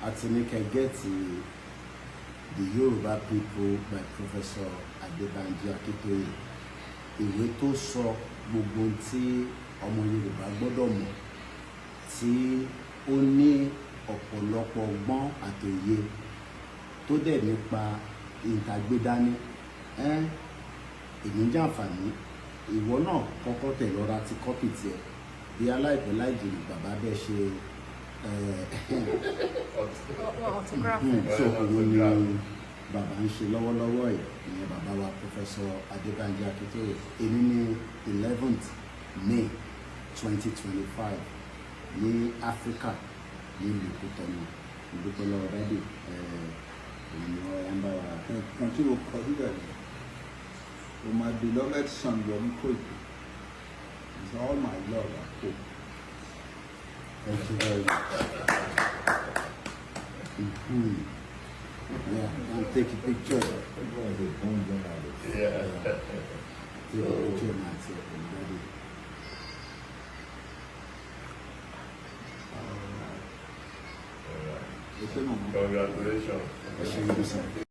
Atinika Geti, The Yoruba People by Professor Adebanji Akintoye. Ìwé tó sọ gbogbo tí ọmọ Yorùbá gbọ́dọ̀ mọ̀, tí ó ní ọ̀pọ̀lọpọ̀ ọgbọ́n àtòye tó dẹ̀ nípa ìtàgbédání. Èmi jàǹfààní, ìwọ náà kọ́kọ́ tẹ̀ lọ́ra ti kọ́pì tiẹ̀ bí aláìpẹ́ láìjìnà bàbá bẹ́ẹ̀ ṣe so òun ni bàbá ń ṣe lọ́wọ́lọ́wọ́ yìí, ìyẹn bàbá wa Professor Adebanji Akintoye. Èmi ní 11th May 2025 ní Áfíríkà ní ìlú Kútọ́nù. Ìdúpẹ́ lọ́wọ́ rẹ́dì ìrìnà ẹ̀mbá wa. Kan tí o kọ níbẹ̀ ni, o my beloved son Yomi Koiki, is all my love and hope. Thank you very much. Yeah, and take a picture. Yeah. Take a picture myself and ready. Congratulations.